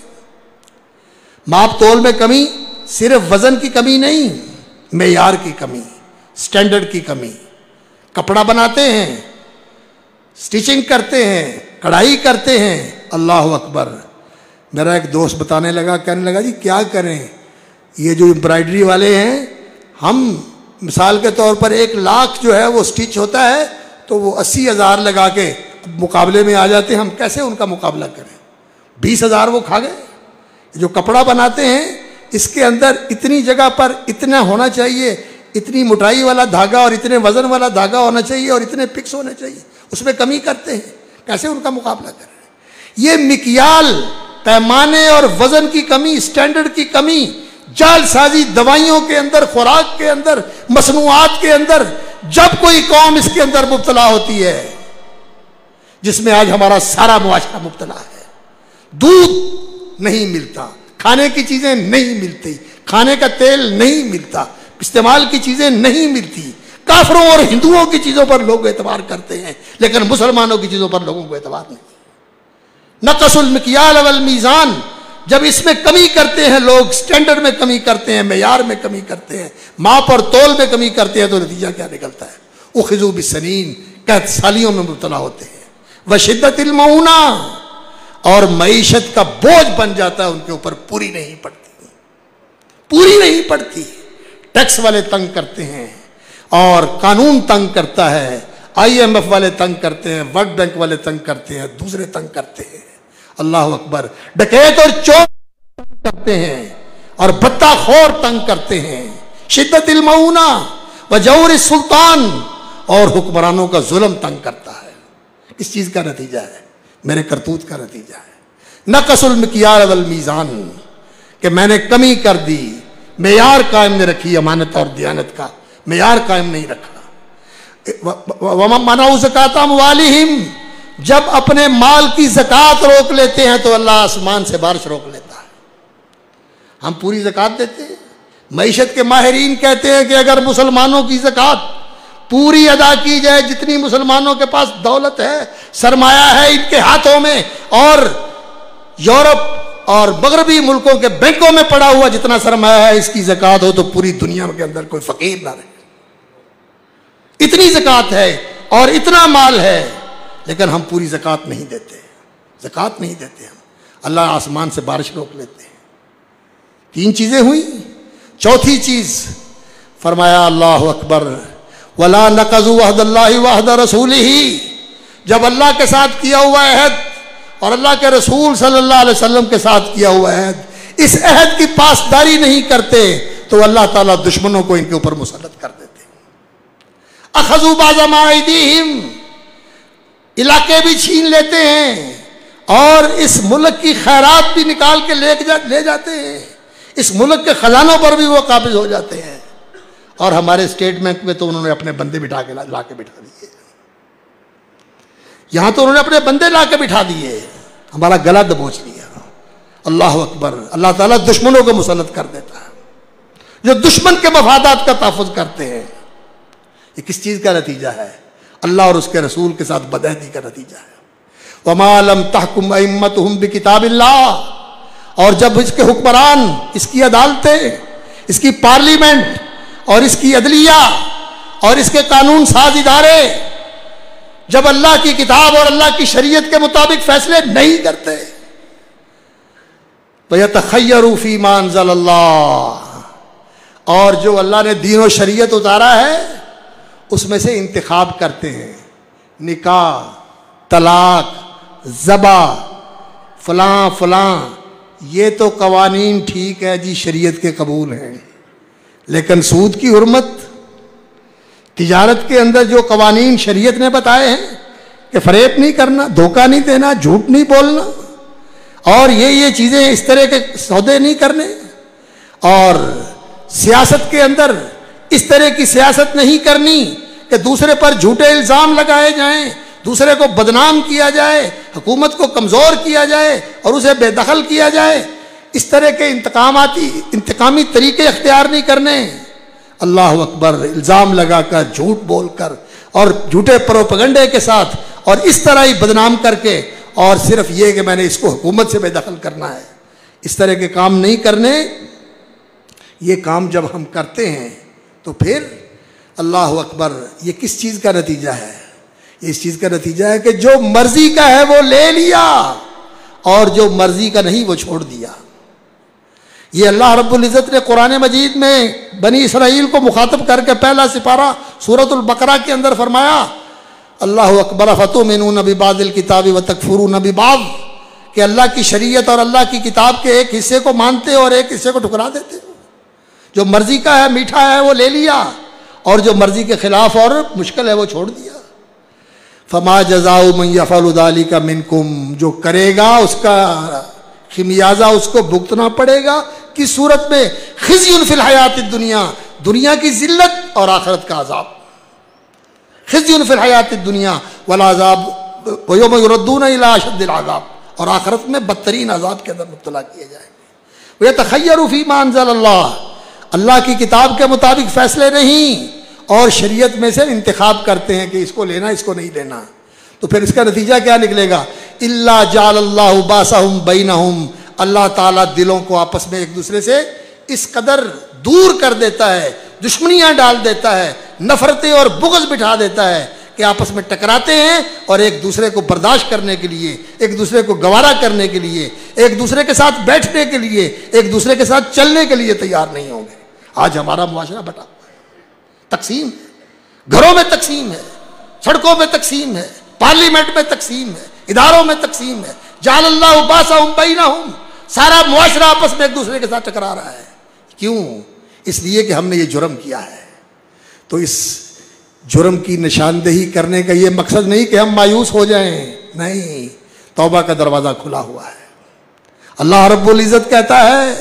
माप तोल में कमी सिर्फ वजन की कमी नहीं, मेयार की कमी, स्टैंडर्ड की कमी, कपड़ा बनाते हैं, स्टिचिंग करते हैं, कढ़ाई करते हैं, अल्लाह अकबर। मेरा एक दोस्त बताने लगा, कहने लगा, जी क्या करें, ये जो एम्ब्रॉयडरी वाले हैं, हम मिसाल के तौर पर 1 लाख जो है वो स्टिच होता है तो वो 80,000 लगा के मुकाबले में आ जाते हैं, हम कैसे उनका मुकाबला करें? 20,000 वो खा गए। जो कपड़ा बनाते हैं इसके अंदर इतनी जगह पर इतना होना चाहिए, इतनी मोटाई वाला धागा और इतने वजन वाला धागा होना चाहिए और इतने पिक्स होने चाहिए, उसमें कमी करते हैं, कैसे उनका मुकाबला करें? ये मिकियाल, पैमाने और वजन की कमी, स्टैंडर्ड की कमी, जालसाजी दवाइयों के अंदर, खुराक के अंदर, मसनूआत के अंदर, जब कोई कौम इसके अंदर मुब्तला होती है, जिसमें आज हमारा सारा मुआशरा मुब्तला है, दूध नहीं मिलता, खाने की चीजें नहीं मिलती, खाने का तेल नहीं मिलता, इस्तेमाल की चीजें नहीं मिलती, काफरों और हिंदुओं की चीजों पर लोग एतबार करते हैं लेकिन मुसलमानों की चीजों पर लोगों को एतबार नहीं। नक़सुल मिकियाल वल मीज़ान, जब इसमें कमी करते हैं लोग, स्टैंडर्ड में कमी करते हैं, मेयार में कमी करते हैं, माप और तोल में कमी करते हैं, तो नतीजा क्या निकलता है? उखिज़ू बिस्सनीन, कहत सालियों में मुब्तला होते हैं, व शिद्दतिल मऊना, और मईशत का बोझ बन जाता है उनके ऊपर, पूरी नहीं पड़ती, पूरी नहीं पड़ती। टैक्स वाले तंग करते हैं और कानून तंग करता है, IMF वाले तंग करते हैं, वर्ल्ड बैंक वाले तंग करते हैं, दूसरे तंग करते हैं, अल्लाह अकबर। डकैत और चोर तंग करते हैं और बत्ताखोर तंग करते हैं। शिद्दतिल मऊना व जौर सुल्तान, और हुक्मरानों का जुल्म तंग करता है। इस चीज का नतीजा है, मेरे करतूत का नतीजा है। नक़सुल मिकियाल वल मीज़ान, कि मैंने कमी कर दी, मेयार कायम नहीं रखी, अमानत और दियानत का मेयार कायम नहीं रखा। मनाउ ज़कात अम्वालिहिम, जब अपने माल की ज़कात रोक लेते हैं तो अल्लाह आसमान से बारिश रोक लेता है। हम पूरी ज़कात देते हैं, मईशत के माहिरीन कहते हैं कि अगर मुसलमानों की ज़कात पूरी अदा की जाए, जितनी मुसलमानों के पास दौलत है, सरमाया है इनके हाथों में, और यूरोप और मगरबी मुल्कों के बैंकों में पड़ा हुआ जितना सरमाया है, इसकी ज़कात हो तो पूरी दुनिया के अंदर कोई फकीर ना रहे। इतनी ज़कात है और इतना माल है, लेकिन हम पूरी ज़कात नहीं देते, ज़कात नहीं देते हम। अल्लाह आसमान से बारिश रोक लेते हैं। 3 चीज़ें हुई। चौथी चीज़ फरमाया अल्लाह अकबर, वला नक़ज़ू अहदल्लाहि व अहद रसूलिही, जब अल्लाह के साथ किया हुआ अहद और अल्लाह के रसूल सल्लल्लाहु अलैहि वसल्लम के साथ किया हुआ अहद, इस अहद की पासदारी नहीं करते तो अल्लाह ताला दुश्मनों को इनके ऊपर मुसल्लत कर देते। अखज़ू बाज़ा मा अयदीहिम, इलाके भी छीन लेते हैं और इस मुल्क की खैरात भी निकाल के ले जाते हैं। इस मुल्क के खजानों पर भी वो काबिज हो जाते हैं। और हमारे स्टेट बैंक में तो उन्होंने अपने बंदे ला के बिठा दिए। यहां तो उन्होंने अपने बंदे ला के बिठा दिए, हमारा गला दबोच लिया। अल्लाह अकबर। अल्लाह ताला दुश्मनों को मुसल्लत कर देता है, जो दुश्मन के मफादात का तहफ़्फ़ुज़ करते हैं। ये किस चीज़ का नतीजा है? अल्लाह और उसके रसूल के साथ बदअहदी का नतीजा है। वमा लम तहकुम अइम्मतुहुम बिकिताबिल्लाह, और जब इसके हुक्मरान, इसकी अदालतें, इसकी पार्लियामेंट और इसकी अदलिया और इसके कानून साज इदारे जब अल्लाह की किताब और अल्लाह की शरीयत के मुताबिक फैसले नहीं करते, वयतखय्यरू फीमा अंज़लल्लाह, और जो अल्लाह ने दीन और शरीयत उतारा है उसमें से इंतखाब करते हैं। निकाह, तलाक, ज़बा, फलां फलां, ये तो कवानीन ठीक है जी, शरीयत के कबूल हैं, लेकिन सूद की हुर्मत, तिजारत के अंदर जो कवानीन शरीयत ने बताए हैं कि फरेब नहीं करना, धोखा नहीं देना, झूठ नहीं बोलना, और ये चीज़ें, इस तरह के सौदे नहीं करने, और सियासत के अंदर इस तरह की सियासत नहीं करनी कि दूसरे पर झूठे इल्ज़ाम लगाए जाएं, दूसरे को बदनाम किया जाए, हुकूमत को कमज़ोर किया जाए और उसे बेदखल किया जाए। इस तरह के इंतकामी तरीके अख्तियार नहीं करने। अल्लाह अकबर। इल्ज़ाम लगाकर, झूठ बोलकर और झूठे प्रोपेगेंडे के साथ और इस तरह ही बदनाम करके, और सिर्फ ये कि मैंने इसको हुकूमत से बेदखल करना है, इस तरह के काम नहीं करने। ये काम जब हम करते हैं तो फिर अल्लाह अकबर, ये किस चीज़ का नतीजा है? इस चीज़ का नतीजा है कि जो मर्जी का है वो ले लिया और जो मर्जी का नहीं वो छोड़ दिया। ये अल्लाह रब्बुल इज़्ज़त ने कुरान मजीद में बनी इसराइल को मुखातब करके पहला सिपारा सूरतुल बकरा के अंदर फरमाया, अल्लाह अकबर फतुमिनून बिबादिल किताबि व तकफुरून बिबाद, कि अल्लाह की शरीयत और अल्लाह की किताब के एक हिस्से को मानते और एक हिस्से को ठुकरा देते। जो मर्जी का है, मीठा है, वो ले लिया, और जो मर्जी के खिलाफ और मुश्किल है वो छोड़ दिया। फमा जज़ाउ मन यफ़अलु ज़ालिका मिनकुम, जो करेगा उसका खिमियाजा उसको भुगतना पड़ेगा। किस सूरत में? खिज़्युन फिल हयातिद दुनिया, दुनिया की जिल्लत और आखिरत का अजाब। खिज़्युन फिल हयातिद दुनिया वल अज़ाब व यौम युरद्दूना इला अशद्दिल अज़ाब, और आखिरत में बदतरीन अजाब के अंदर मुब्तला किए जाएंगे। व यतखय्यरू फीमा अंज़लल्लाह, अल्लाह की किताब के मुताबिक फैसले नहीं और शरीयत में से इंतखाब करते हैं कि इसको लेना, इसको नहीं लेना। तो फिर इसका नतीजा क्या निकलेगा? इल्ला जालल्लाहु बासहुम बैनहुम, अल्लाह ताला दिलों को आपस में एक दूसरे से इस कदर दूर कर देता है, दुश्मनियां डाल देता है, नफरतें और बुग़्ज़ बिठा देता है कि आपस में टकराते हैं और एक दूसरे को बर्दाश्त करने के लिए, एक दूसरे को गवारा करने के लिए, एक दूसरे के साथ बैठने के लिए, एक दूसरे के साथ चलने के लिए तैयार नहीं होंगे। आज हमारा मुआशरा बटा, तकसीम है, घरों में तकसीम है, सड़कों में तकसीम है, पार्लियामेंट में तकसीम है, इदारों में तकसीम है। जालल्लाहु बासहुम बैनहुम, सारा मुआशरा आपस में एक दूसरे के साथ टकरा रहा है। क्यों? इसलिए कि हमने ये जुर्म किया है। तो इस जुर्म की निशानदेही करने का ये मकसद नहीं कि हम मायूस हो जाएं, नहीं, तौबा का दरवाज़ा खुला हुआ है। अल्लाह रब्बुल इज़्ज़त कहता है,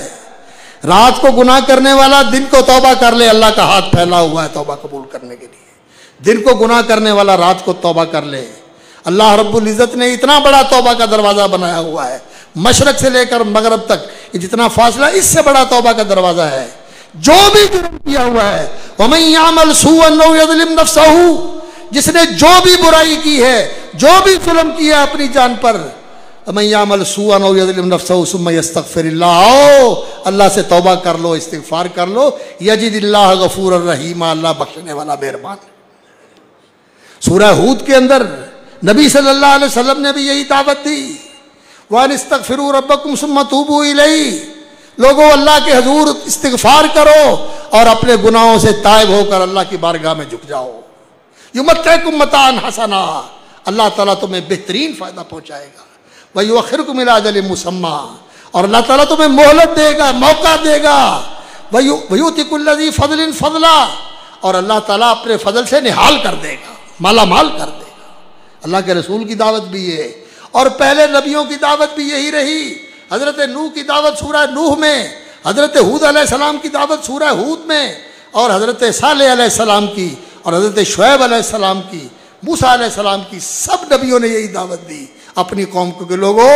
रात को गुनाह करने वाला दिन को तौबा कर ले, अल्लाह का हाथ फैला हुआ है तौबा कबूल करने के लिए। दिन को गुनाह करने वाला रात को तौबा कर ले। अल्लाह रब्बुल इज़्ज़त ने इतना बड़ा तौबा का दरवाज़ा बनाया हुआ है, मशरक़ से लेकर मगरब तक ये जितना फासला, इससे बड़ा तौबा का दरवाज़ा है। जो भी जुर्म किया हुआ है, वमन यामल सूअन औ यज़लिम नफ्सहू, जिसने जो भी बुराई की है, जो भी जुल्म किया अपनी जान पर, वमन यामल सूअन औ यज़लिम नफ्सहू सुम्मा यस्तगफिरिल्लाह, अल्लाह से तौबा कर लो, इस्तिगफार कर लो, यजिदिल्लाह गफूरर रहीमा, अल्लाह बख्शने वाला मेहरबान। सूरह हूद के अंदर नबी सल्लल्लाहु अलैहि वसल्लम ने भी यही दावत दी, वान इस्तगफिरू रब्बकुम सुम्मा तूबू इलैहि, लोगों अल्लाह के हजूर इस्तिगफार करो और अपने गुनाहों से ताइब होकर अल्लाह की बारगाह में झुक जाओ। युमत्तिकुम मतान हसना, अल्लाह ताला तुम्हें बेहतरीन फायदा पहुंचाएगा। व युअखिरुकुम इला अजलिन मुसम्मा, और अल्लाह ताला तुम्हें मोहलत देगा, मौका देगा। व युति कुल्ली ज़ी फज़लिन फज़ला, और अल्लाह ताला अपने फजल से निहाल कर देगा, माला माल कर देगा। अल्लाह के रसूल की दावत भी ये, और पहले नबियों की दावत भी यही रही। हज़रत नूह की दावत सूरह नूह में, हज़रत हूद अलैहिस्सलाम की दावत सूरह हूद में, और हज़रत सालेह अलैहिस्सलाम की, और हज़रत शुएब अलैहिस्सलाम की, मूसा अलैहिस्सलाम की, सब नबियों ने यही दावत दी अपनी कौम को कि लोगों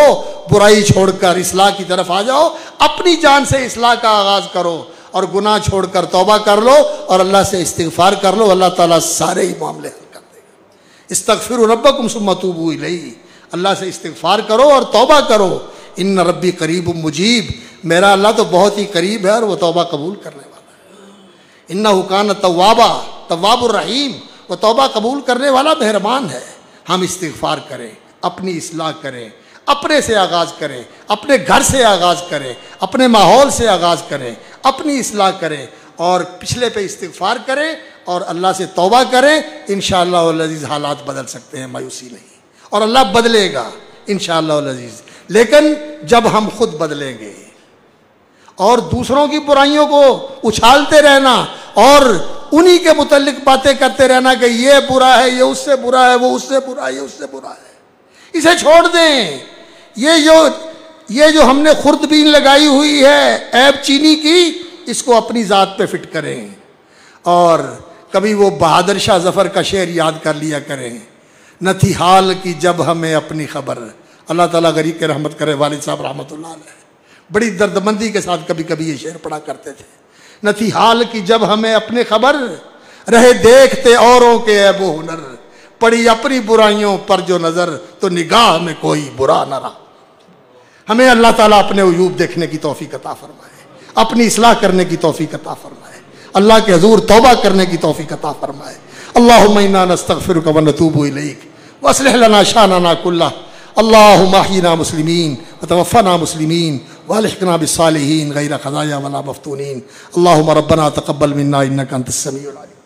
बुराई छोड़कर इस्लाह की तरफ आ जाओ, अपनी जान से इस्लाह का आगाज़ करो और गुनाह छोड़कर तौबा कर लो और अल्लाह से इस्तिगफार कर लो, अल्लाह ताला सारे ही मामले हल कर देगा। इस्तगफिरू रब्बकुम सुम्मा तूबू इलैहि, अल्लाह से इस्तिगफार करो और तौबा करो। इन्न रब्बी करीब मुजीब, मेरा अल्लाह तो बहुत ही करीब है और वो तौबा कबूल करने वाला है। इन्नहु कान तव्वाबा तव्वाबुर रहीम, वो तौबा कबूल करने वाला मेहरबान है। हम इस्तिगफार करें, अपनी इस्लाह करें, अपने से आगाज़ करें, अपने घर से आगाज़ करें, अपने माहौल से आगाज़ करें, अपनी इस्लाह करें और पिछले पे इस्तिगफार करें और अल्लाह से तौबा करें। इंशाअल्लाह अल अज़ीज़ हालात बदल सकते हैं, मायूसी नहीं, और अल्लाह बदलेगा इंशाअल्लाह अल अज़ीज़। लेकिन जब हम खुद बदलेंगे और दूसरों की बुराइयों को उछालते रहना और उन्हीं के मुतल्लिक बातें करते रहना कि ये बुरा है, ये उससे बुरा है, वो उससे बुरा है, ये उससे बुरा है, इसे छोड़ दें। ये जो हमने खुर्दबीन लगाई हुई है ऐब चीनी की, इसको अपनी ज़ात पे फिट करें। और कभी वो बहादुर शाह जफ़र का शेर याद कर लिया करें, न थी हाल की जब हमें अपनी खबर। अल्लाह ताला गरीब के रहमत करे, वालिद साहब रहमतुल्लाह अलैह बड़ी दर्दमंदी के साथ कभी कभी ये शेर पढ़ा करते थे। न थी हाल की जब हमें अपनी खबर, रहे देखते औरों के ऐबो हुनर, पड़ी अपनी बुराइयों पर जो नज़र, तो निगाह में कोई बुरा न रहा। हमें अल्लाह ताला अपने उयूब देखने की तौफीक अता फरमाए, अपनी इस्लाह करने की तौफीक अता फरमाए, अल्लाह के हुज़ूर तौबा करने की तौफीक अता फरमाए। अल्लाहुम्मा इन्ना नस्तगफिरुका व नतूबु इलैक व अस्लिह लना शानना कुल्लह। अल्लाहुम्मा अह्यिना मुस्लिमीन व तवफ़्फ़ना मुस्लिमीन व अलहिक़ना बिस्सालिहीन गैर ख़ज़ाया वला मफ़्तूनीन। अल्लाहुम्मा रब्बना तक़ब्बल मिन्ना इन्नका अंतस समीउल अलीम।